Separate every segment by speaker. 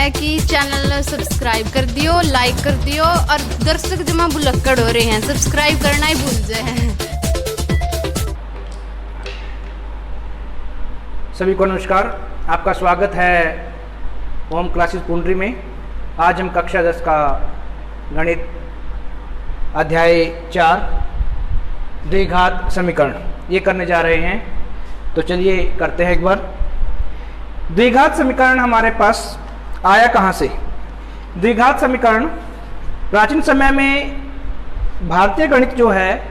Speaker 1: है कि channel subscribe कर दियो, लाइक कर दियो और दर्शक जमा बुलक्कड़ हो रहे हैं, सब्सक्राइब करना ही भूल जाए।
Speaker 2: सभी को नमस्कार, आपका स्वागत है होम क्लासेस पुंडरी में। आज हम कक्षा 10 का गणित अध्याय 4 द्विघात समीकरण ये करने जा रहे हैं। तो चलिए करते हैं एक बार। द्विघात समीकरण हमारे पास आया कहाँ से? द्विघात समीकरण प्राचीन समय में भारतीय गणित जो है,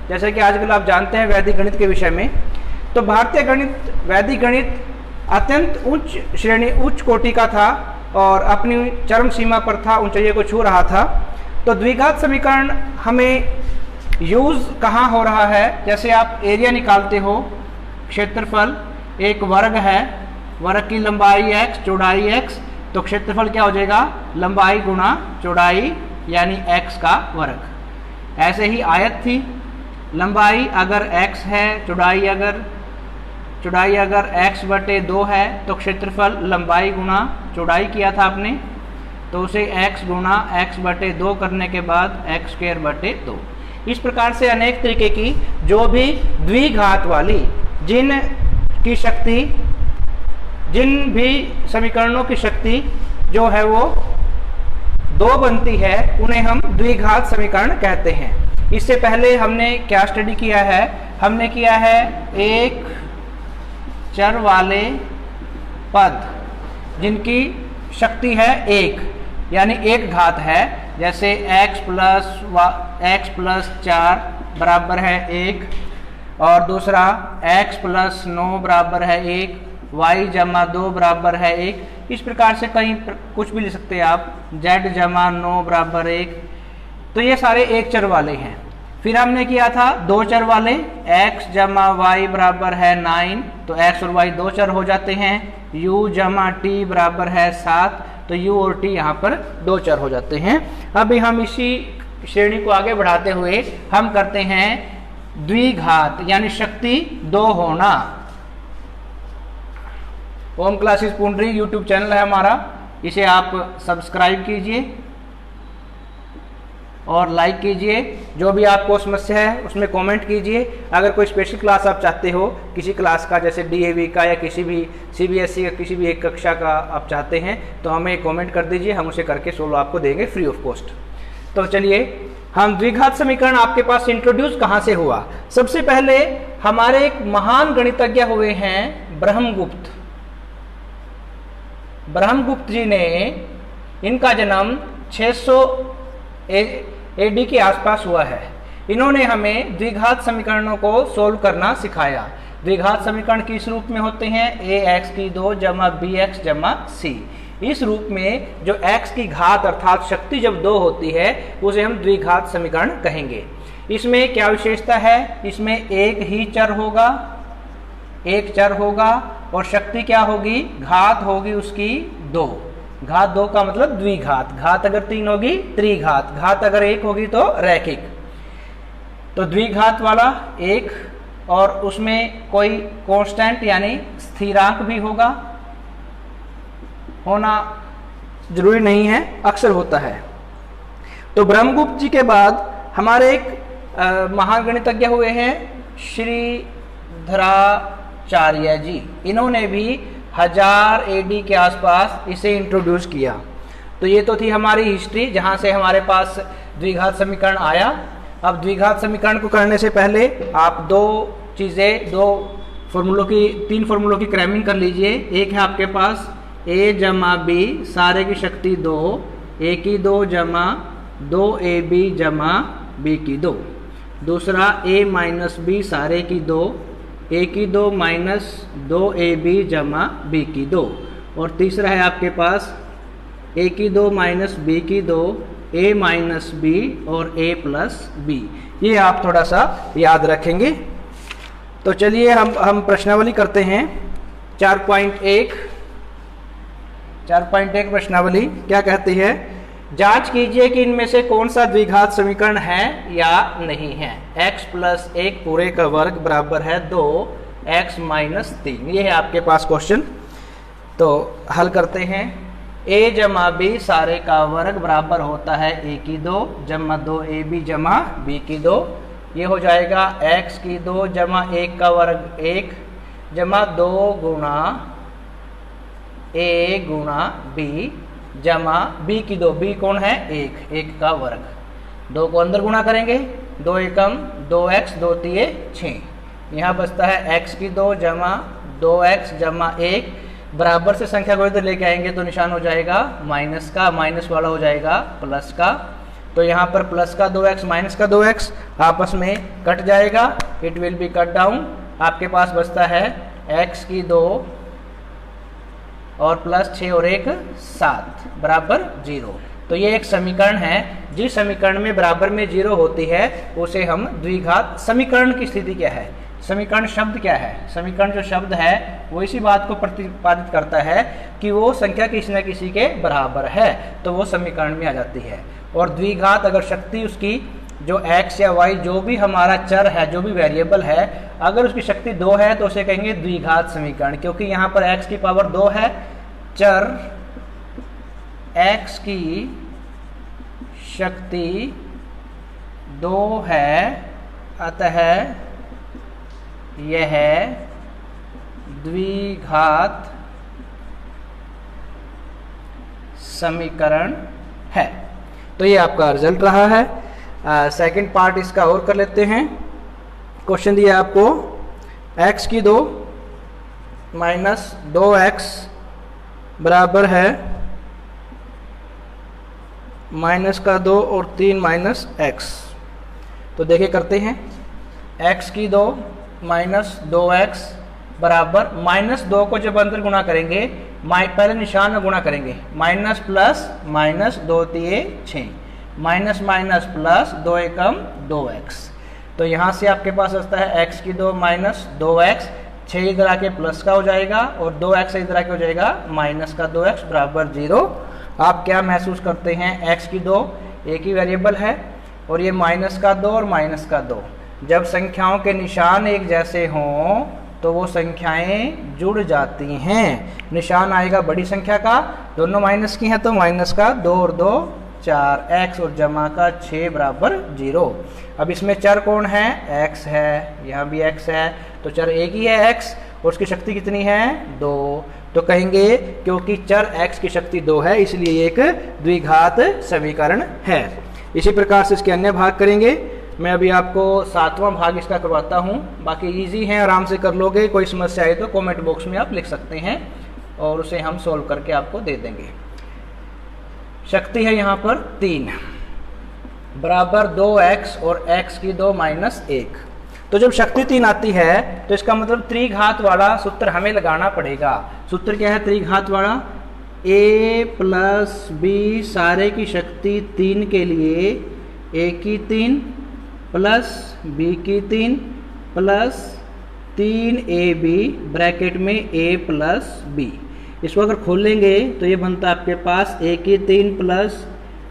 Speaker 2: जैसे कि आजकल आप जानते हैं वैदिक गणित के विषय में, तो भारतीय गणित वैदिक गणित अत्यंत उच्च श्रेणी उच्च कोटि का था और अपनी चरम सीमा पर था, ऊंचाइयों को छू रहा था। तो द्विघात समीकरण हमें यूज़ कहाँ हो रहा है? जैसे आप एरिया निकालते हो, क्षेत्रफल एक वर्ग है, वर्ग की लंबाई x चौड़ाई x, तो क्षेत्रफल क्या हो जाएगा? लंबाई गुणा चौड़ाई यानी x का वर्ग। ऐसे ही आयत थी, लंबाई अगर x है, चौड़ाई अगर x बटे 2 है, तो क्षेत्रफल लंबाई गुणा चौड़ाई किया था आपने, तो उसे x गुणा x बटे 2 करने के बाद x स्क्वायर बटे 2। इस प्रकार से अनेक तरीके की जो भी द्विघात वाली जिन भी समीकरणों की शक्ति जो है वो 2 बनती है, उन्हें हम द्विघात समीकरण कहते हैं। इससे पहले हमने क्या स्टडी किया है? हमने किया है एक चर वाले पद जिनकी शक्ति है 1 यानी एक घात है, जैसे x प्लस 4 बराबर है 1, और दूसरा x प्लस 9 बराबर है 1, y जमा 2 बराबर है 1। इस प्रकार से कहीं कुछ भी लिख सकते हैं आप, z जमा 9 बराबर 1। तो ये सारे एक चर वाले हैं। फिर हमने किया था 2 चर वाले, x जमा y बराबर है 9, तो x और y 2 चर हो जाते हैं। u जमा t बराबर है 7, तो u और t यहाँ पर 2 चर हो जाते हैं। अभी हम इसी श्रेणी को आगे बढ़ाते हुए हम करते हैं द्विघात यानी शक्ति 2 होना। होम क्लासेस पुंडरी यूट्यूब चैनल है हमारा, इसे आप सब्सक्राइब कीजिए और लाइक कीजिए। जो भी आपको समस्या है उसमें कमेंट कीजिए। अगर कोई स्पेशल क्लास आप चाहते हो, किसी क्लास का, जैसे डीएवी का या किसी भी सीबीएसई का किसी भी एक कक्षा का आप चाहते हैं, तो हमें कमेंट कर दीजिए, हम उसे करके सोल्व आपको देंगे फ्री ऑफ कॉस्ट। तो चलिए, हम द्विघात समीकरण आपके पास इंट्रोड्यूस कहाँ से हुआ? सबसे पहले हमारे एक महान गणितज्ञ हुए हैं ब्रह्मगुप्त जी ने, इनका जन्म 600 एडी के आसपास हुआ है। इन्होंने हमें द्विघात समीकरणों को सोल्व करना सिखाया। द्विघात समीकरण किस रूप में होते हैं? ax2 जमा bx जमा c। इस रूप में जो x की घात अर्थात शक्ति जब 2 होती है उसे हम द्विघात समीकरण कहेंगे। इसमें क्या विशेषता है? इसमें एक ही चर होगा, एक चर होगा और शक्ति क्या होगी? घात होगी उसकी 2। घात 2 का मतलब द्विघात। घात अगर 3 होगी त्रिघात, घात अगर 1 होगी तो रैखिक। तो द्विघात वाला 1, और उसमें कोई कांस्टेंट यानी स्थिरांक भी होगा, होना जरूरी नहीं है, अक्सर होता है। तो ब्रह्मगुप्त जी के बाद हमारे एक महान गणितज्ञ हुए हैं श्रीधराचार्य जी। इन्होंने भी 1000 एडी के आसपास इसे इंट्रोड्यूस किया। तो ये तो थी हमारी हिस्ट्री, जहाँ से हमारे पास द्विघात समीकरण आया। अब द्विघात समीकरण को करने से पहले आप 3 फॉर्मूलों की क्रैमिंग कर लीजिए। एक है आपके पास a जमा b सारे की शक्ति 2, a की 2 जमा 2ab जमा b की 2। दूसरा a माइनस b सारे की 2, a की 2 माइनस 2ab जमा b की 2। और तीसरा है आपके पास a की 2 माइनस b की 2, a माइनस b और a प्लस b। ये आप थोड़ा सा याद रखेंगे। तो चलिए हम प्रश्नावली करते हैं। 4.1 प्रश्नावली क्या कहती है? जांच कीजिए कि इनमें से कौन सा द्विघात समीकरण है या नहीं है। x प्लस 1 पूरे का वर्ग बराबर है 2x माइनस 3। ये है आपके पास क्वेश्चन। तो हल करते हैं। ए जमा बी सारे का वर्ग बराबर होता है ए की 2 जमा 2ab जमा b की 2। ये हो जाएगा x की 2 जमा 1 का वर्ग 1 जमा 2 गुणा a गुणा b जमा b की 2, b कौन है 1 का वर्ग। 2 को अंदर गुणा करेंगे, 2 एकम 2x 2 तिये 6। यहाँ बचता है x की 2 जमा 2x जमा 1 बराबर से संख्या को इधर लेके आएंगे तो निशान हो जाएगा माइनस का, माइनस वाला हो जाएगा प्लस का। तो यहाँ पर प्लस का 2x माइनस का 2x आपस में कट जाएगा, it will be cut down. आपके पास बचता है x की 2 और प्लस 6 और 1 7 बराबर 0। तो ये एक समीकरण है, जिस समीकरण में बराबर में 0 होती है उसे हम द्विघात समीकरण की स्थिति क्या है। समीकरण शब्द क्या है, समीकरण जो शब्द है वो इसी बात को प्रतिपादित करता है कि वो संख्या किसी न किसी के बराबर है, तो वो समीकरण में आ जाती है। और द्विघात अगर शक्ति उसकी जो x या y जो भी हमारा चर है, जो भी वेरिएबल है, अगर उसकी शक्ति 2 है तो उसे कहेंगे द्विघात समीकरण, क्योंकि यहाँ पर x की पावर 2 है, चर x की शक्ति 2 है, अतः यह द्विघात समीकरण है। तो ये आपका रिजल्ट रहा है। सेकंड पार्ट इसका और कर लेते हैं। क्वेश्चन दिया आपको x की 2 माइनस 2x बराबर है माइनस का 2 और 3 माइनस x। तो देखिए करते हैं, x की 2 माइनस 2x बराबर माइनस 2 को जब अंदर गुणा करेंगे, पहले निशान में गुणा करेंगे, minus plus minus 2 तिये 6 minus minus plus 2 एकम 2x। तो यहाँ से आपके पास आता है x की 2 माइनस 2x, 6 इधर आके प्लस का हो जाएगा और 2x इधर आके हो जाएगा माइनस का 2x बराबर 0। आप क्या महसूस करते हैं, x की 2 एक ही वेरिएबल है और ये माइनस का 2 और माइनस का 2, जब संख्याओं के निशान एक जैसे हों तो वो संख्याएं जुड़ जाती हैं। निशान आएगा बड़ी संख्या का, दोनों माइनस की हैं तो माइनस का 2 और 2 4 x और जमा का 6 बराबर 0। अब इसमें चर कौन है, x है, यहाँ भी x है, तो चर एक ही है x और उसकी शक्ति कितनी है 2। तो कहेंगे क्योंकि चर x की शक्ति 2 है इसलिए एक द्विघात समीकरण है। इसी प्रकार से इसके अन्य भाग करेंगे। मैं अभी आपको 7वां भाग इसका करवाता हूँ, बाकी इजी है, आराम से कर लोगे। कोई समस्या आए तो कमेंट बॉक्स में आप लिख सकते हैं और उसे हम सोल्व करके आपको दे देंगे। शक्ति है यहाँ पर 3 बराबर 2x और x की 2 माइनस 1। तो जब शक्ति 3 आती है तो इसका मतलब त्रिघात वाला सूत्र हमें लगाना पड़ेगा। सूत्र क्या है त्रिघात वाला, a प्लस b सारे की शक्ति 3 के लिए a की 3 प्लस b की 3 प्लस 3ab ब्रैकेट में a प्लस b। इसको अगर खोलेंगे तो ये बनता है आपके पास a की 3 प्लस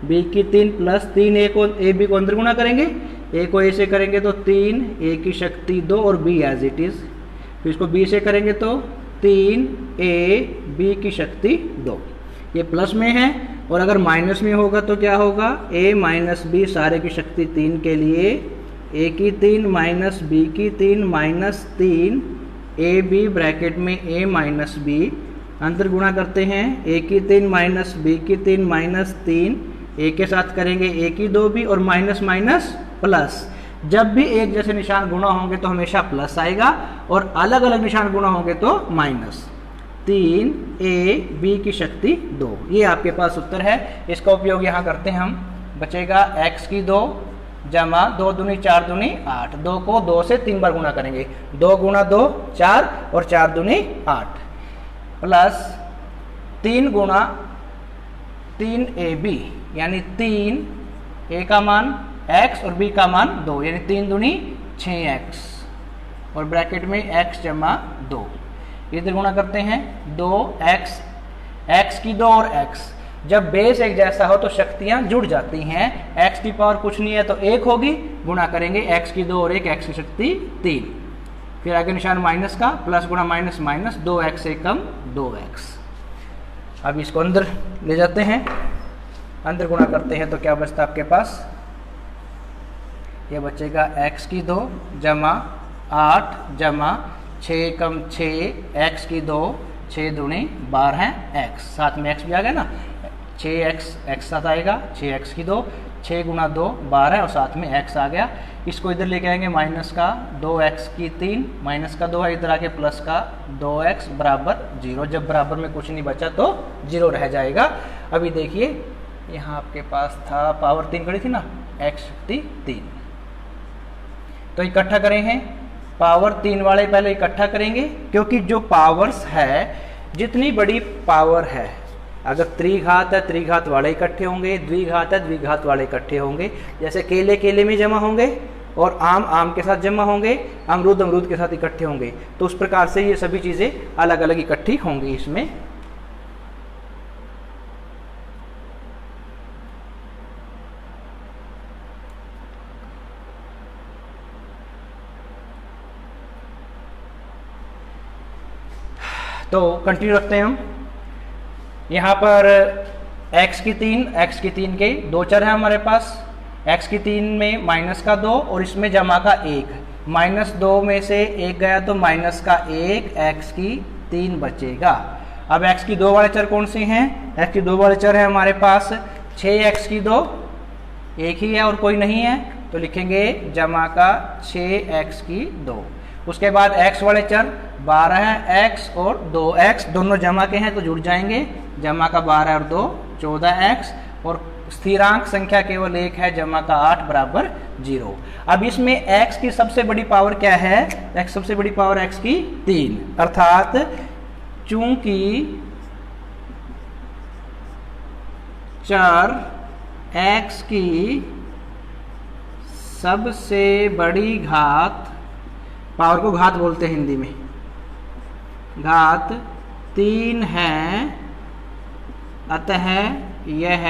Speaker 2: b की 3 प्लस 3a को ab को अंदर गुणा करेंगे, a को a से करेंगे तो 3, a की शक्ति 2 और b एज इट इज़। फिर इसको b से करेंगे तो 3a b की शक्ति 2। ये प्लस में है और अगर माइनस में होगा तो क्या होगा, a माइनस b सारे की शक्ति 3 के लिए a की 3 माइनस b की 3 माइनस 3 ab ब्रैकेट में a माइनस b अंतर गुणा करते हैं, a की 3 माइनस b की 3 माइनस 3 a के साथ करेंगे a की 2b और माइनस माइनस प्लस। जब भी एक जैसे निशान गुणा होंगे तो हमेशा प्लस आएगा और अलग अलग निशान गुणा होंगे तो माइनस। 3ab की शक्ति 2, ये आपके पास उत्तर है। इसका उपयोग यहाँ करते हैं हम, बचेगा x की 2 जमा 2 दूनी 4 दूनी 8, 2 को 2 से 3 बार गुणा करेंगे, 2 गुणा 2 4 और 4 दूनी 8 प्लस 3 गुणा 3ab यानी 3 a का मान x और b का मान 2 यानी 3 दूनी 6x और ब्रैकेट में x जमा 2। इधर गुणा करते हैं 2x, x की 2 और x। जब बेस एक जैसा हो तो शक्तियां जुड़ जाती हैं। x की पावर कुछ नहीं है तो 1 होगी, गुणा करेंगे x की 2 और 1, x की शक्ति 3। फिर आगे निशान माइनस का, प्लस गुणा माइनस माइनस, 2x से कम 2x। अब इसको अंदर ले जाते हैं, अंदर गुणा करते हैं तो क्या बचता आपके पास, ये बचेगा x की 2 जमा 8 जमा 6 कम 6 x की 2 6 दूनी 12 x, साथ में x भी आ गया ना, 6x x साथ आएगा, 6x की 2 6 गुणा 2 12 और साथ में x आ गया। इसको इधर लेके आएंगे माइनस का 2x की 3 माइनस का 2 है, इधर आके प्लस का 2x बराबर 0। जब बराबर में कुछ नहीं बचा तो 0 रह जाएगा। अभी देखिए यहाँ आपके पास था पावर 3 खड़ी थी ना, x शक्ति 3, तो इकट्ठा करेंगे पावर 3 वाले पहले इकट्ठा करेंगे, क्योंकि जो पावर्स है जितनी बड़ी पावर है, अगर त्रिघात है त्रिघात वाले इकट्ठे होंगे, द्विघात है द्विघात वाले इकट्ठे होंगे। जैसे केले केले में जमा होंगे और आम आम के साथ जमा होंगे, अमरूद अमरूद के साथ इकट्ठे होंगे, तो उस प्रकार से ये सभी चीज़ें अलग अलग इकट्ठी होंगी इसमें। तो कंटिन्यू रखते हैं हम। यहाँ पर x की 3 के 2 चर है हमारे पास, x की 3 में माइनस का 2 और इसमें जमा का 1, -2 में से 1 गया तो माइनस का 1, x की 3 बचेगा। अब x की 2 वाले चर कौन से हैं, x की 2 वाले चर है हमारे पास 6x की 2, एक ही है और कोई नहीं है, तो लिखेंगे जमा का 6x की 2। उसके बाद x वाले चर 12 है, x और 2x दोनों जमा के हैं तो जुड़ जाएंगे, जमा का 12 और 2 14x, और स्थिरांक संख्या केवल एक है, जमा का 8 बराबर 0। अब इसमें x की सबसे बड़ी पावर क्या है, x सबसे बड़ी पावर x की 3, अर्थात चूंकि चर x की सबसे बड़ी घात, पावर को घात बोलते हैं हिंदी में, घात 3 है, अतः यह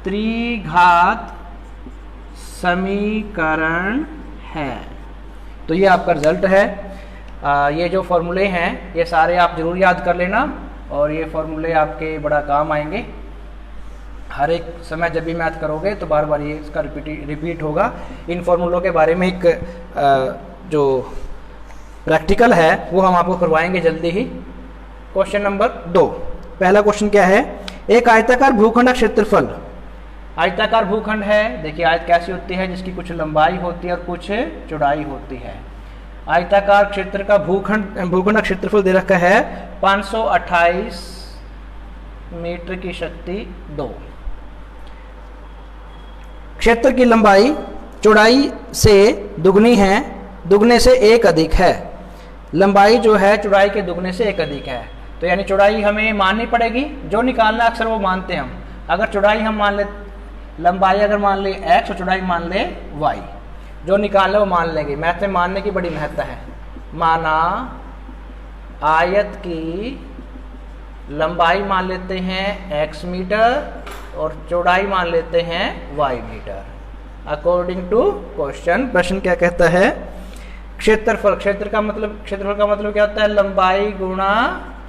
Speaker 2: त्रिघात समीकरण है। तो ये आपका रिजल्ट है। ये जो फॉर्मूले हैं ये सारे आप जरूर याद कर लेना, और ये फॉर्मूले आपके बड़ा काम आएंगे। हर एक समय जब भी मैथ करोगे तो बार बार ये इसका रिपीट होगा। इन फॉर्मूलों के बारे में एक जो प्रैक्टिकल है वो हम आपको करवाएंगे जल्दी ही। क्वेश्चन नंबर 2, पहला क्वेश्चन क्या है, एक आयताकार भूखंड का क्षेत्रफल। आयताकार भूखंड है, देखिए आयत कैसी होती है, जिसकी कुछ लंबाई होती है और कुछ चौड़ाई होती है। आयताकार क्षेत्र का भूखंड का क्षेत्रफल दे रखा है 528 मीटर की शक्ति 2। क्षेत्र की लंबाई चौड़ाई से दुगनी है, दुगने से 1 अधिक है। लंबाई जो है चौड़ाई के दुगने से 1 अधिक है, तो यानी चौड़ाई हमें माननी पड़ेगी। जो निकालना अक्सर वो मानते हैं हम। अगर चौड़ाई हम मान ले, लंबाई अगर मान ले x और चौड़ाई मान ले y, जो निकालना वो मान लेंगे। मैथ में मानने की बड़ी महत्ता है। माना आयत की लंबाई मान लेते हैं x मीटर और चौड़ाई मान लेते हैं y metre. According to question, प्रश्न क्या कहता है, क्षेत्रफल, क्षेत्रफल का मतलब क्या होता है, लंबाई गुणा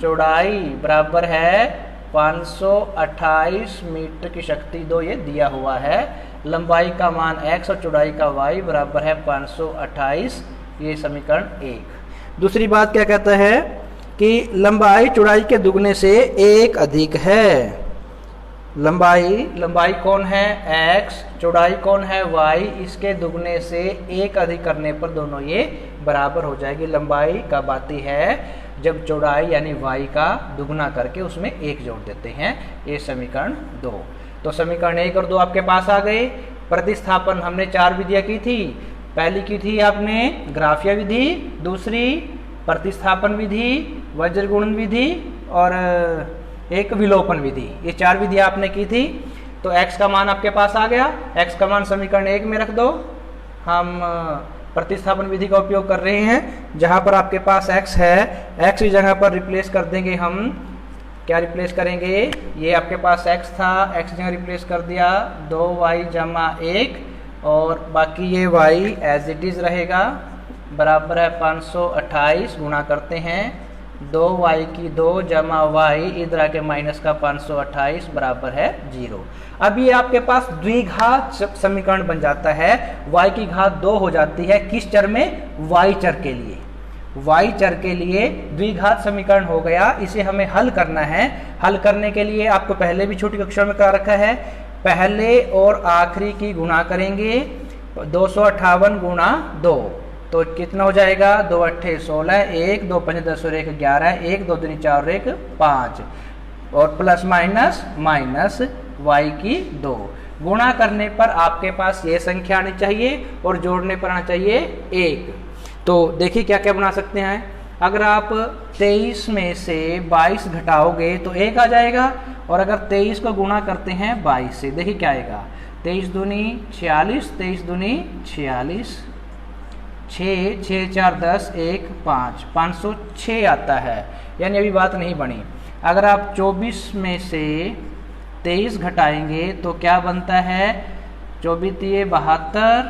Speaker 2: चौड़ाई बराबर है 528 मीटर की शक्ति 2। ये दिया हुआ है। लंबाई का मान x और चौड़ाई का y बराबर है 528। ये समीकरण 1। दूसरी बात क्या कहता है कि लंबाई चौड़ाई के दुगने से 1 अधिक है। लंबाई कौन है x, चौड़ाई कौन है y, इसके दुगने से 1 अधिक करने पर दोनों ये बराबर हो जाएगी। लंबाई कब आती है, जब चौड़ाई यानी y का दुगना करके उसमें 1 जोड़ देते हैं। ये समीकरण 2। तो समीकरण 1 और 2 आपके पास आ गए। प्रतिस्थापन हमने 4 विधियां की थी। पहली की थी आपने ग्राफिया विधि, दूसरी प्रतिस्थापन विधि, वज्र गुणन विधि और एक विलोपन विधि। ये 4 विधियां आपने की थी। तो x का मान आपके पास आ गया। x का मान समीकरण 1 में रख दो। हम प्रतिस्थापन विधि का उपयोग कर रहे हैं। जहां पर आपके पास x है, x की जगह पर रिप्लेस कर देंगे हम। क्या रिप्लेस करेंगे, ये आपके पास x था, x की जगह रिप्लेस कर दिया 2y जमा 1 और बाकी ये y एज इट इज़ रहेगा, बराबर है 528। गुणा करते हैं 2y की 2 जमा y इधर के माइनस का 528 बराबर है 0। अब ये आपके पास द्विघात समीकरण बन जाता है, y की घात 2 हो जाती है किस चर में, y चर के लिए। y चर के लिए द्विघात समीकरण हो गया, इसे हमें हल करना है। हल करने के लिए आपको पहले भी छोटी कक्षा में करा रखा है, पहले और आखिरी की गुणा करेंगे, 258 गुणा 2 तो कितना हो जाएगा, 2 अट्ठे 16, 1 2 5 10 और 1 11, 1 2 दूनी 4 और 1 5 और प्लस माइनस माइनस y की 2। गुणा करने पर आपके पास ये संख्या आनी चाहिए और जोड़ने पर आना चाहिए 1। तो देखिए क्या क्या बना सकते हैं। अगर आप 23 में से 22 घटाओगे तो 1 आ जाएगा, और अगर 23 को गुणा करते हैं 22 से, देखिए क्या आएगा, 23 दूनी 46, 23 दूनी 46, 6 6 4 10 1 5 506 आता है, यानी अभी बात नहीं बनी। अगर आप 24 में से 23 घटाएंगे तो क्या बनता है, 24 तिये 72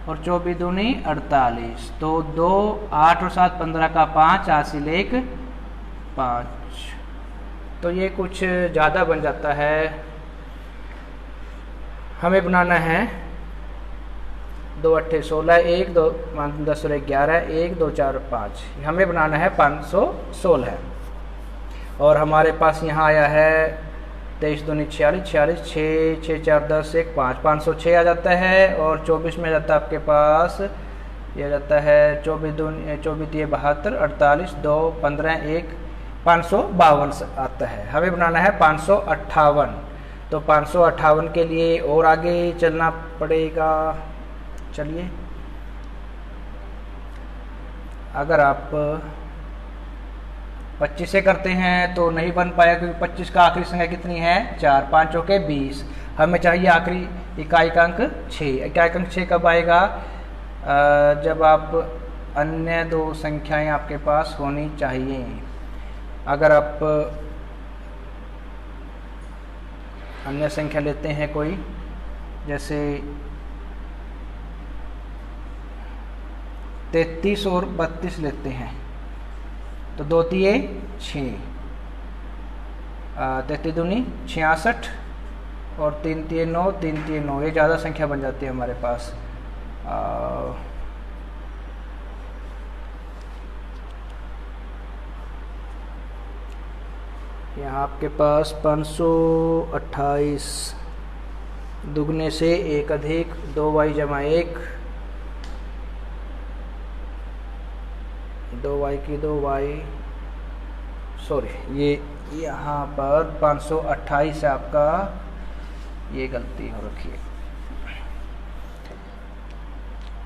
Speaker 2: और 24 दूनी 48, तो 2 8 और 7 15 का 5 हासिल 1 5, तो ये कुछ ज़्यादा बन जाता है। हमें बनाना है 2 अट्ठे 16, 1 2 10 और 11, 1 2 4 5, हमें बनाना है 516। और हमारे पास यहाँ आया है 23 दूनी 46, 46 6 6 4 10 1 5 506 आ जाता है। और 24 में जाता है आपके पास, ये आ जाता है 24 दूनी 24 ये 72, 48 2 15 1 552 आता है। हमें बनाना है 558, तो 558 के लिए और आगे चलना पड़ेगा। चलिए, अगर आप 25 से करते हैं तो नहीं बन पाएगा, क्योंकि 25 का आखिरी संख्या कितनी है, 4 5 चौके 20। हमें चाहिए आखिरी इकाई का अंक 6। इकाई का अंक 6 कब आएगा, जब आप अन्य दो संख्याएं आपके पास होनी चाहिए। अगर आप अन्य संख्या लेते हैं कोई, जैसे 33 और 32 लेते हैं, तो 2 तिये 6, 33 दूनी 66 और 3 तिये 9, 3 तिये 9, ये ज़्यादा संख्या बन जाती है हमारे पास। यहाँ आपके पास 528 दुगने से 1 अधिक 2y जमा 1, 2y की 2y, सॉरी ये यहाँ पर 528 है आपका, ये गलती हो रखी है।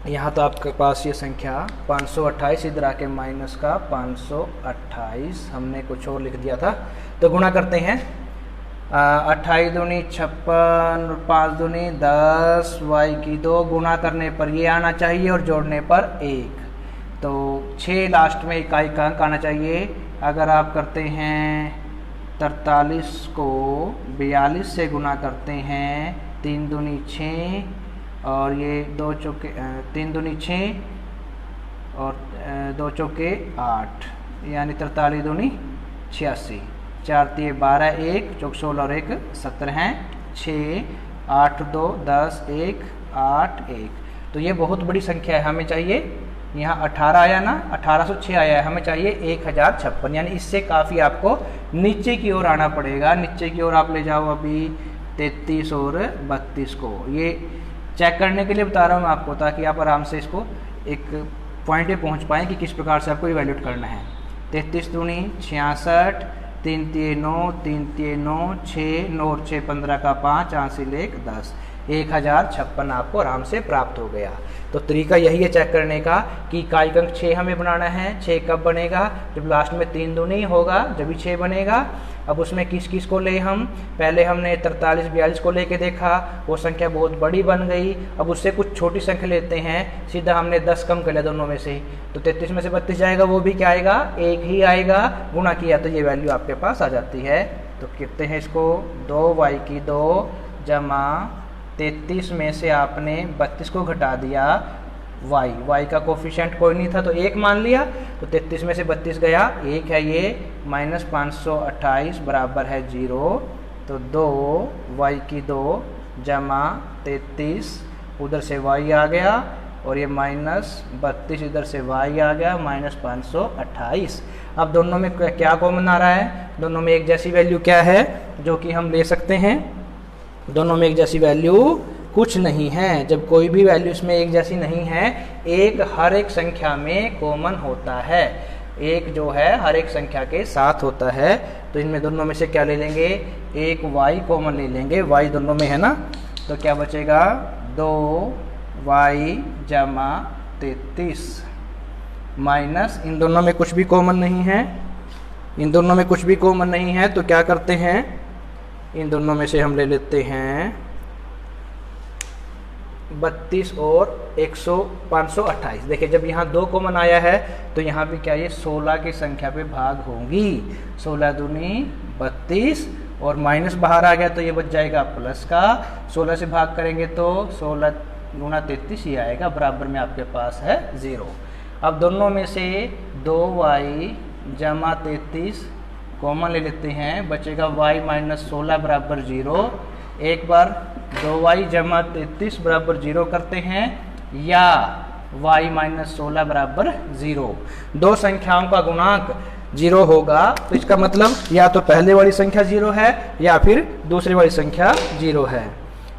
Speaker 2: यहाँ तो आपके पास ये संख्या 528, इधर आके माइनस का 528, हमने कुछ और लिख दिया था। तो गुणा करते हैं, 28 दूनी 56, 5 दूनी 10, y की 2, गुणा करने पर ये आना चाहिए और जोड़ने पर 1, तो 6 लास्ट में इकाई का अंक आना चाहिए। अगर आप करते हैं 43 को 42 से गुणा करते हैं, 3 दूनी 6 और ये 2 चौके 3 दूनी 6 और 2 चौके 8, यानी 43 दूनी 86, 4 तिये 12, 1 चौक 16 और 1 17 हैं, 6 8 2 10 1 8 1, तो ये बहुत बड़ी संख्या है। हमें चाहिए, यहाँ 18 आया ना, 1806 आया है, हमें चाहिए 1056, यानी इससे काफ़ी आपको नीचे की ओर आना पड़ेगा। नीचे की ओर आप ले जाओ अभी 33 और 32 को, ये चेक करने के लिए बता रहा हूँ मैं आपको, ताकि आप आराम से इसको एक पॉइंट पे पहुँच पाएँ कि किस प्रकार से आपको इवैल्यूएट करना है। 33 दूनी 66, 3 तिये 9, 3 तिये 9, 6 9 और 6 15 का 5, हासिल 1 10, 1056 आपको आराम से प्राप्त हो गया। तो तरीका यही है चेक करने का कि इकाई अंक 6 हमें बनाना है। 6 कब बनेगा, जब लास्ट में 3 दूनी होगा, जब भी 6 बनेगा। अब उसमें किस किस को ले, हम पहले हमने 43 42 को लेके देखा, वो संख्या बहुत बड़ी बन गई। अब उससे कुछ छोटी संख्या लेते हैं, सीधा हमने 10 कम कर लिया दोनों में से, तो 33 में से 32 जाएगा, वो भी क्या आएगा, 1 ही आएगा। गुणा किया तो ये वैल्यू आपके पास आ जाती है। तो कहते हैं इसको, 2y की 2 जमा 33 में से आपने 32 को घटा दिया, y का कोफिशिएंट कोई नहीं था तो 1 मान लिया, तो 33 में से 32 गया, 1 है ये, माइनस 528 बराबर है 0, तो 2 y की 2 जमा 33, उधर से y आ गया, और ये माइनस 32 इधर से y आ गया, माइनस 528। अब दोनों में क्या कॉमन आ रहा है? दोनों में एक जैसी वैल्यू क्या है जो कि हम ले सकते हैं? दोनों में एक जैसी वैल्यू कुछ नहीं है। जब कोई भी वैल्यू इसमें एक जैसी नहीं है, एक हर एक संख्या में कॉमन होता है, एक जो है हर एक संख्या के साथ होता है। तो इनमें दोनों में से क्या ले लेंगे? एक y कॉमन ले लेंगे, y दोनों में है ना, तो क्या बचेगा? 2y जमा 33 माइनस, इन दोनों में कुछ भी कॉमन नहीं है, इन दोनों में कुछ भी कॉमन नहीं है, तो क्या करते हैं? इन दोनों में से हम ले लेते हैं 32 और 528। देखिए जब यहाँ 2 कॉमन आया है तो यहाँ भी क्या, ये 16 की संख्या पे भाग होंगी, 16 दूनी 32, और माइनस बाहर आ गया तो ये बच जाएगा प्लस का, 16 से भाग करेंगे तो 16 गुना 33 ही आएगा, बराबर में आपके पास है 0। अब दोनों में से 2y जमा 33 कॉमन ले लेते हैं, बचेगा y माइनस 16 बराबर 0। एक बार 2y जमा 33 बराबर 0 करते हैं, या y माइनस 16 बराबर 0। दो संख्याओं का गुणांक 0 होगा तो इसका मतलब या तो पहले वाली संख्या 0 है या फिर दूसरी वाली संख्या 0 है।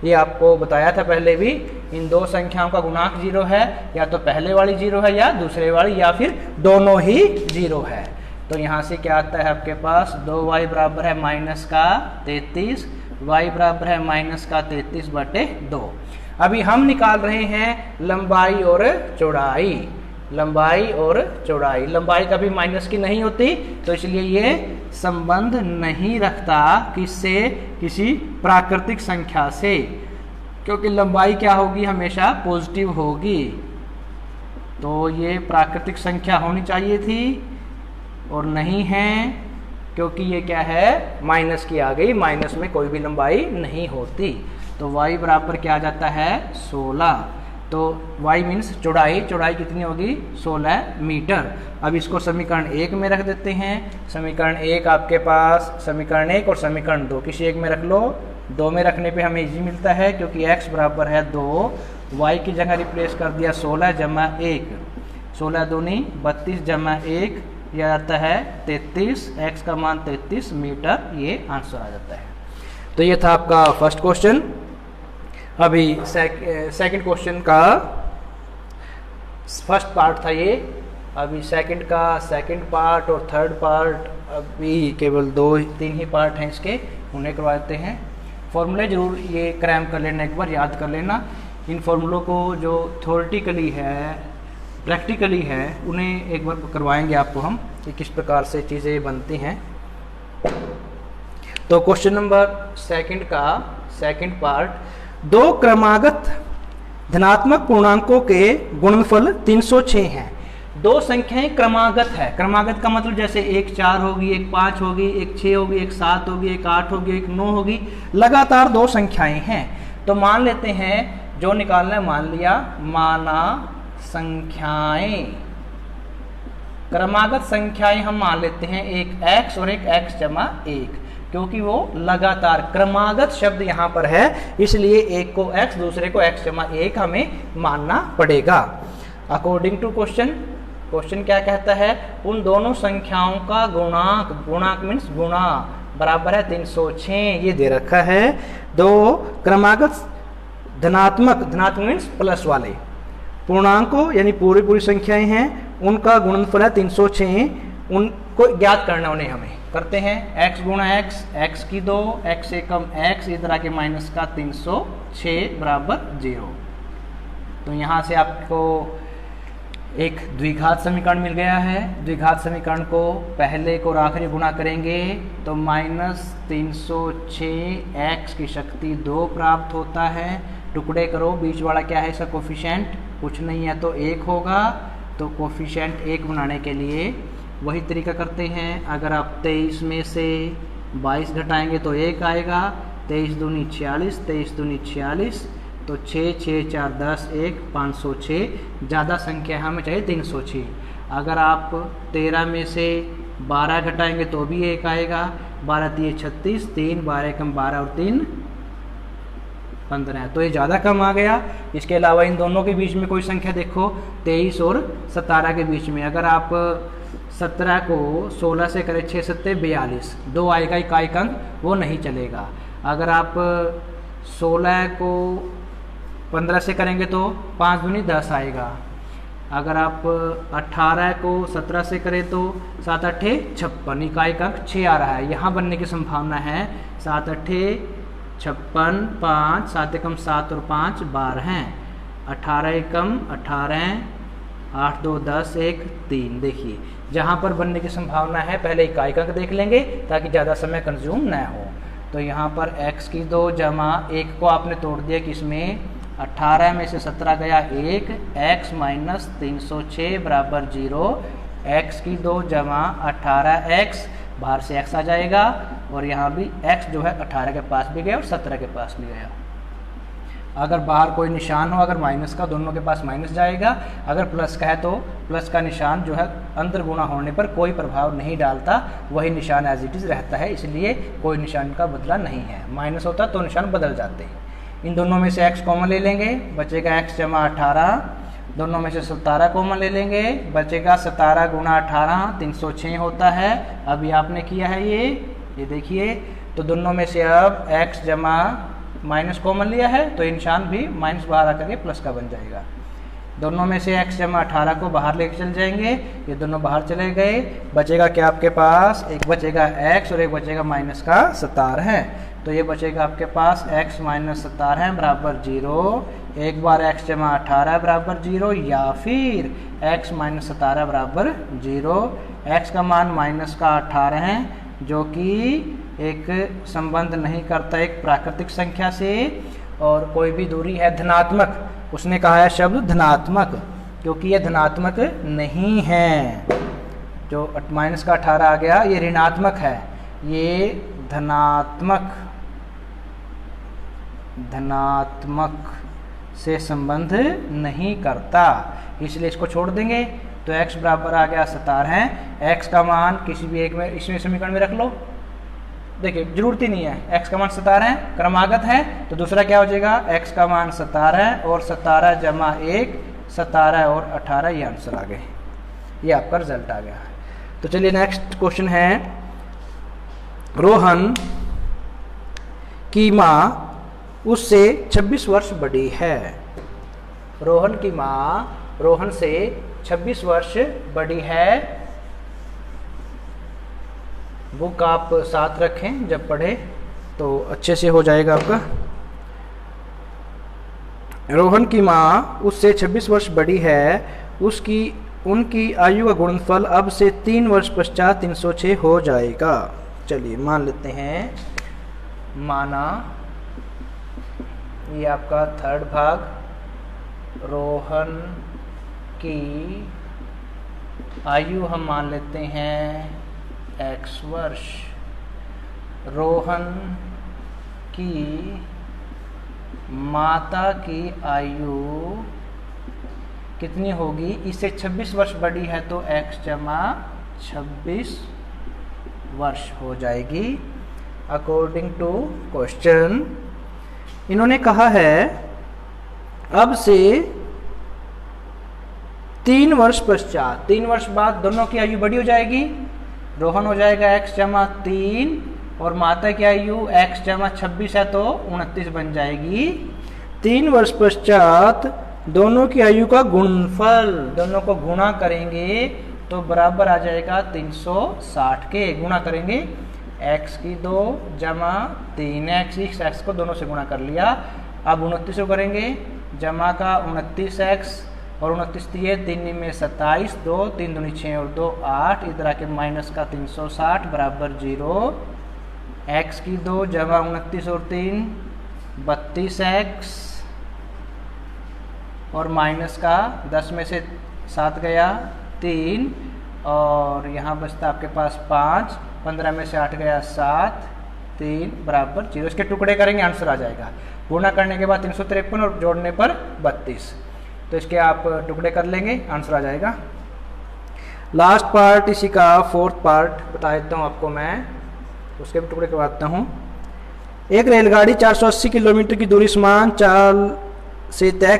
Speaker 2: ये आपको बताया था पहले भी, इन दो संख्याओं का गुणांक 0 है, या तो पहले वाली 0 है या दूसरे वाली, या फिर दोनों ही 0 है। तो यहाँ से क्या आता है आपके पास? 2y बराबर है माइनस का 33, y बराबर है माइनस का 33/2। अभी हम निकाल रहे हैं लंबाई और चौड़ाई, लंबाई और चौड़ाई। लंबाई कभी माइनस की नहीं होती, तो इसलिए ये संबंध नहीं रखता किससे? किसी प्राकृतिक संख्या से, क्योंकि लंबाई क्या होगी? हमेशा पॉजिटिव होगी। तो ये प्राकृतिक संख्या होनी चाहिए थी और नहीं है, क्योंकि ये क्या है? माइनस की आ गई, माइनस में कोई भी लंबाई नहीं होती। तो y बराबर क्या आ जाता है? 16। तो y मीन्स चौड़ाई, चौड़ाई कितनी होगी? 16 मीटर। अब इसको समीकरण 1 में रख देते हैं। समीकरण 1 आपके पास, समीकरण 1 और समीकरण 2 किसी एक में रख लो। 2 में रखने पे हमें इजी मिलता है, क्योंकि x बराबर है 2, y की जगह रिप्लेस कर दिया 16 जमा 1, 16 दूनी 32 जमा 1, यह आता है 33, x का मान 33 मीटर, ये आंसर आ जाता है। तो ये था आपका फर्स्ट क्वेश्चन। अभी सेकंड क्वेश्चन का फर्स्ट पार्ट था ये, अभी सेकंड का सेकंड पार्ट और थर्ड पार्ट, अभी केवल 2-3 ही पार्ट हैं इसके, उन्हें करवा देते हैं। फॉर्मूले जरूर ये क्रैम कर लेना, एक बार याद कर लेना। इन फॉर्मूलों को जो थ्योरेटिकली है, प्रैक्टिकली है, उन्हें एक बार करवाएंगे आपको हम कि किस प्रकार से चीज़ें बनती हैं। तो क्वेश्चन नंबर सेकंड का सेकंड पार्ट, दो क्रमागत धनात्मक पूर्णांकों के गुणनफल 306 हैं। दो संख्याएं क्रमागत है, क्रमागत का मतलब जैसे एक 4 होगी, एक 5 होगी, एक 6 होगी, एक 7 होगी, एक 8 होगी, एक 9 होगी, लगातार दो संख्याएं हैं। तो मान लेते हैं, जो निकालना है मान लिया, माना संख्याएं, क्रमागत संख्याएं हम मान लेते हैं एक x और एक x जमा 1, क्योंकि वो लगातार, क्रमागत शब्द यहाँ पर है, इसलिए एक को x दूसरे को x जमा 1 हमें मानना पड़ेगा। अकॉर्डिंग टू क्वेश्चन, क्वेश्चन क्या कहता है? उन दोनों संख्याओं का गुणांक, गुणांक मीन्स गुणा, बराबर है 306, ये दे रखा है। दो क्रमागत धनात्मक, धनात्मक मीन्स प्लस वाले पूर्णांकों यानी पूरी संख्याएं हैं, उनका गुणनफल है 306, उनको ज्ञात करना उन्हें हमें। करते हैं x गुणा x, x की 2, x से कम x, इधर आके माइनस का 306 बराबर 0। तो यहाँ से आपको एक द्विघात समीकरण मिल गया है। द्विघात समीकरण को पहले को और आखिरी गुणा करेंगे तो माइनस 306 x की शक्ति 2 प्राप्त होता है। टुकड़े करो, बीच वाला क्या है इसका कोफिशिएंट? कुछ नहीं है तो 1 होगा। तो कोफिशिएंट 1 बनाने के लिए वही तरीका करते हैं। अगर आप 23 में से 22 घटाएंगे तो 1 आएगा, 23 दूनी 46, 23 दूनी 46, तो 6 6 4 10 1 506। ज़्यादा संख्या हमें चाहिए 306। अगर आप 13 में से 12 घटाएंगे तो भी 1 आएगा। 12 3 36, 3 12 कम 12 और 3 15, तो ये ज़्यादा कम आ गया। इसके अलावा इन दोनों के बीच में कोई संख्या देखो, 23 और 17 के बीच में। अगर आप 17 को 16 से करें 6 7 42, 2 आएगा इकाई अंक, वो नहीं चलेगा। अगर आप 16 को 15 से करेंगे तो 5 दूनी 10 आएगा। अगर आप 18 को 17 से करें तो 7 8 56, इकाई अंक 6 आ रहा है। यहाँ बनने की संभावना है 7 8 56, 5 7 एकम 7 और 5 12 हैं, 18 एकम 18, 8 2 10 1 3। देखिए जहाँ पर बनने की संभावना है पहले इकाई अंक देख लेंगे ताकि ज़्यादा समय कंज्यूम न हो। तो यहाँ पर x की 2 जमा 1 को आपने तोड़ दिया किसमें, 18 में से 17 गया 1, x माइनस 306 बराबर 0। x की 2 जमा 18x, बाहर से x आ जाएगा और यहाँ भी x जो है 18 के पास भी गया और 17 के पास भी गया। अगर बाहर कोई निशान हो, अगर माइनस का, दोनों के पास माइनस जाएगा। अगर प्लस का है तो प्लस का निशान जो है अंतर गुणा होने पर कोई प्रभाव नहीं डालता, वही निशान एज इट इज़ रहता है, इसलिए कोई निशान का बदला नहीं है। माइनस होता तो निशान बदल जाते हैं। इन दोनों में से x कॉमन ले लेंगे, बचेगा x जमा 18। दोनों में से 17 कॉमन ले लेंगे, बचेगा 17 गुणा 18 306 होता है। अभी आपने किया है ये देखिए। तो दोनों में से अब x जमा माइनस कॉमन लिया है तो ये निशान भी माइनस बाहर आकर के प्लस का बन जाएगा। दोनों में से x जमा 18 को बाहर लेके चल जाएंगे, ये दोनों बाहर चले गए। बचेगा क्या आपके पास, एक बचेगा x और एक बचेगा माइनस का 17 है। तो ये बचेगा आपके पास x माइनस 17 है बराबर 0। एक बार x जमा 18 बराबर 0 या फिर x माइनस 17 बराबर 0। x का मान माइनस का 18 है जो कि एक संबंध नहीं करता एक प्राकृतिक संख्या से, और कोई भी दूरी है धनात्मक, उसने कहा है शब्द धनात्मक क्योंकि ये धनात्मक नहीं है। जो माइनस का 18 आ गया ये ऋणात्मक है, ये धनात्मक से संबंध नहीं करता, इसलिए इसको छोड़ देंगे। तो x बराबर आ गया 17 है। x का मान किसी भी एक में इसमें समीकरण में रख लो। देखिए जरूरत ही नहीं है, x का मान 17 है, क्रमागत है, तो दूसरा क्या हो जाएगा, x का मान 17 है और 17 जमा 1 17 और 18, ये आंसर आ गए, ये आपका रिजल्ट आ गया। तो चलिए नेक्स्ट क्वेश्चन है, रोहन की माँ उससे 26 वर्ष बड़ी है। रोहन की माँ रोहन से 26 वर्ष बड़ी है। बुक आप साथ रखें, जब पढ़े तो अच्छे से हो जाएगा आपका। रोहन की माँ उससे 26 वर्ष बड़ी है, उनकी आयु का गुणनफल अब से 3 वर्ष पश्चात 306 हो जाएगा। चलिए मान लेते हैं, माना ये आपका थर्ड भाग, रोहन की आयु हम मान लेते हैं x वर्ष। रोहन की माता की आयु कितनी होगी, इससे 26 वर्ष बड़ी है तो x जमा 26 वर्ष हो जाएगी अकॉर्डिंग टू क्वेश्चन। इन्होंने कहा है अब से 3 वर्ष पश्चात, 3 वर्ष बाद दोनों की आयु बड़ी हो जाएगी। रोहन हो जाएगा x जमा 3 और माता की आयु x जमा 26 है तो 29 बन जाएगी। 3 वर्ष पश्चात दोनों की आयु का गुणनफल, दोनों को गुणा करेंगे तो बराबर आ जाएगा 360 के। गुणा करेंगे x की 2 जमा 3x, x को दोनों से गुणा कर लिया। अब 29 को करेंगे, जमा का 29x और 29 दिए 3 में 27, 2 3 दूनी 6 और 2 8, इधर आके माइनस का 360 बराबर 0। x की 2 जमा 29 और 3 32x और माइनस का 10 में से 7 गया 3 और यहाँ बचता आपके पास 5, 15 में से 8 गया 7, 3 बराबर 0। इसके टुकड़े करेंगे आंसर आ जाएगा। गुणा करने के बाद 353 और जोड़ने पर 32, तो इसके आप टुकड़े कर लेंगे, आंसर आ जाएगा। लास्ट पार्ट इसी का फोर्थ पार्ट बता देता हूँ आपको मैं, उसके भी टुकड़े करवाता हूँ। एक रेलगाड़ी 480 किलोमीटर की दूरी समान चाल से तय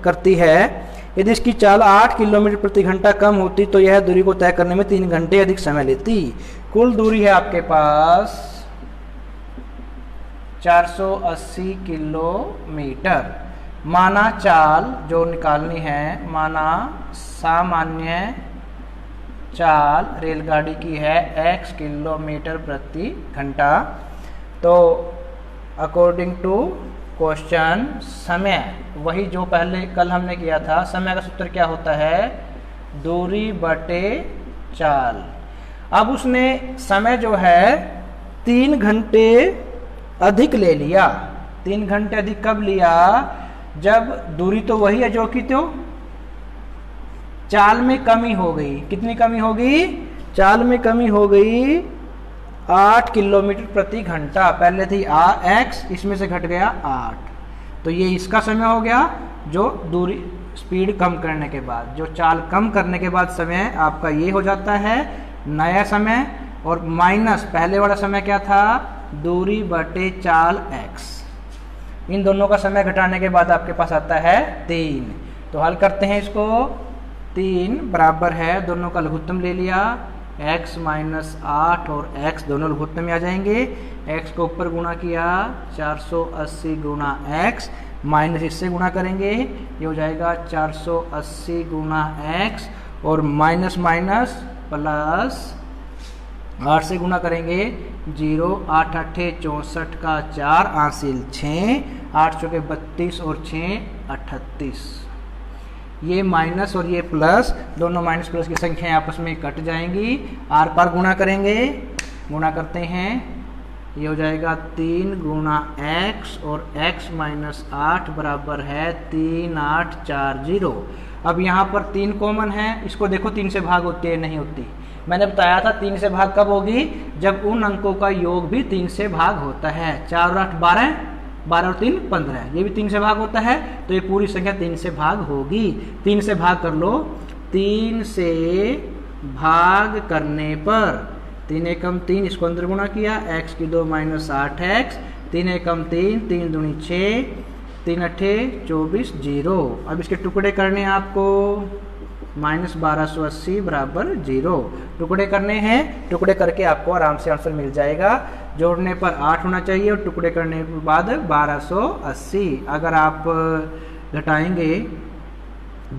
Speaker 2: करती है। यदि इसकी चाल 8 किलोमीटर प्रति घंटा कम होती तो यह दूरी को तय करने में 3 घंटे अधिक समय लेती। कुल दूरी है आपके पास 480 किलोमीटर। माना चाल जो निकालनी है, माना सामान्य चाल रेलगाड़ी की है x किलोमीटर प्रति घंटा। तो अकॉर्डिंग टू क्वेश्चन समय, वही जो पहले कल हमने किया था, समय का सूत्र क्या होता है, दूरी बटे चाल। अब उसने समय जो है 3 घंटे अधिक ले लिया। 3 घंटे अधिक कब लिया, जब दूरी तो वही है जो कि तो चाल में कमी हो गई। कितनी कमी हो गई, चाल में कमी हो गई 8 किलोमीटर प्रति घंटा। पहले थी x, इसमें से घट गया 8, तो ये इसका समय हो गया जो दूरी स्पीड कम करने के बाद, जो चाल कम करने के बाद समय आपका ये हो जाता है नया समय। और माइनस पहले वाला समय क्या था, दूरी बटे चाल x। इन दोनों का समय घटाने के बाद आपके पास आता है 3। तो हल करते हैं इसको। 3 बराबर है, दोनों का लघुत्तम ले लिया, x माइनस 8 और x दोनों लघुत्तम में आ जाएंगे। x को ऊपर गुणा किया 480 गुणा x, माइनस इससे गुणा करेंगे, ये हो जाएगा 480 गुणा x, और माइनस माइनस प्लस 8 से गुणा करेंगे 0, 8 8 64 का 4 आंसिल 6, 8 चौके 32 और 6 38। ये माइनस और ये प्लस, दोनों माइनस प्लस की संख्याएं आपस में कट जाएंगी। आर पार गुणा करेंगे, गुणा करते हैं, ये हो जाएगा 3 गुणा x, और x माइनस 8 बराबर है 3840। अब यहाँ पर 3 कॉमन है, इसको देखो 3 से भाग होती है नहीं होती। मैंने बताया था 3 से भाग कब होगी, जब उन अंकों का योग भी 3 से भाग होता है। 4 और 8 12, 12 और 3 15, ये भी 3 से भाग होता है, तो ये पूरी संख्या 3 से भाग होगी। 3 से भाग कर लो, 3 से भाग करने पर 3 एकम 3, इसको अंदर गुणा किया, x की 2 माइनस 8x, 3 एकम 3, 3 दूनी 6, 3 अट्ठे 24 0। अब इसके टुकड़े करने हैं आपको, माइनस 1280 बराबर 0। टुकड़े करने हैं, टुकड़े करके आपको आराम से आंसर मिल जाएगा। जोड़ने पर 8 होना चाहिए और टुकड़े करने के बाद 1280। अगर आप घटाएंगे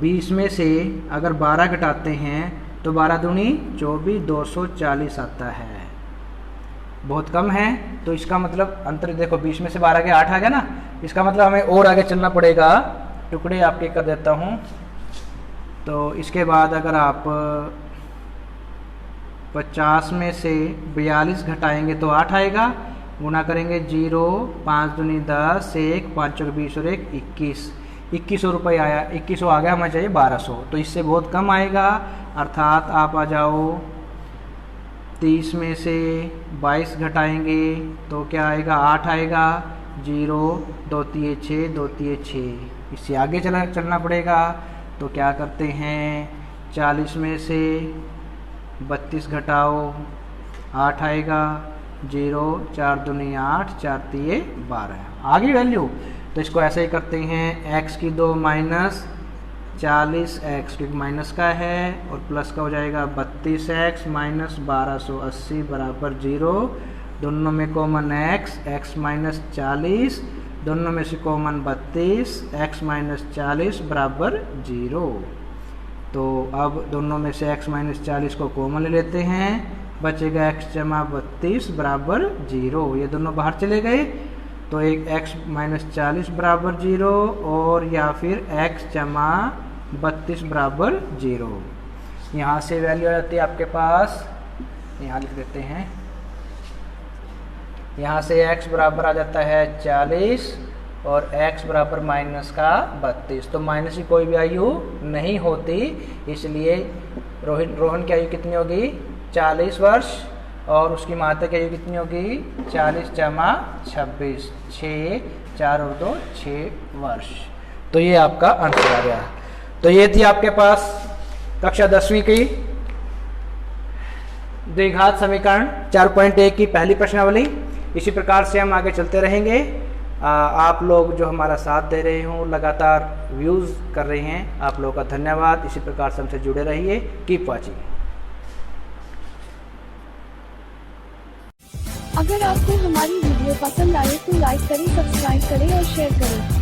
Speaker 2: 20 में से अगर 12 घटाते हैं तो 12 दूनी 24, 240 आता है, बहुत कम है। तो इसका मतलब अंतर देखो, 20 में से 12 के 8 आ गया ना, इसका मतलब हमें और आगे चलना पड़ेगा। टुकड़े आपके कर देता हूँ। तो इसके बाद अगर आप 50 में से 42 घटाएंगे तो 8 आएगा, गुणा करेंगे 0, 5 दूनी 10, 1, 5 चौक 20 और 1 21, 2100 रुपये आया, 2100 आ गया, हमें चाहिए 1200, तो इससे बहुत कम आएगा। अर्थात आप आ जाओ 30 में से 22 घटाएंगे तो क्या आएगा, 8 आएगा, 0, 2 3 6, 2 3 6, इससे आगे चलना पड़ेगा। तो क्या करते हैं, 40 में से 32 घटाओ, 8 आएगा, 0, 4 दूनी 8, 4 3 12, आगे वैल्यू। तो इसको ऐसे ही करते हैं, x की 2 माइनस 40x, क्योंकि माइनस का है, और प्लस का हो जाएगा 32x माइनस 1280 बराबर 0। दोनों में कॉमन x माइनस 40, दोनों में से कॉमन 32, x माइनस 40 बराबर 0। तो अब दोनों में से x माइनस 40 को कॉमन ले लेते हैं, बचेगा x जमा 32 बराबर 0। ये दोनों बाहर चले गए, तो एक x माइनस 40 बराबर 0 और या फिर x जमा 32 बराबर 0। यहाँ से वैल्यू आ जाती है आपके पास, यहाँ लिख देते हैं, यहाँ से x बराबर आ जाता है 40 और x बराबर माइनस का 32। तो माइनस की कोई भी आयु नहीं होती, इसलिए रोहन की आयु कितनी होगी, 40 वर्ष, और उसकी मात्रा क्या कितनी होगी 40 जमा 26, 6, 4 और 2 6 वर्ष। तो ये आपका आंसर आ गया। तो ये थी आपके पास कक्षा 10वीं की द्विघात समीकरण 4.1 की पहली प्रश्नावली। इसी प्रकार से हम आगे चलते रहेंगे। आप लोग जो हमारा साथ दे रहे हो, लगातार व्यूज़ कर रहे हैं, आप लोगों का धन्यवाद। इसी प्रकार से हमसे जुड़े रहिए। Keep watching.
Speaker 3: अगर आपको हमारी वीडियो पसंद आए तो लाइक करें, सब्सक्राइब करें और शेयर करें।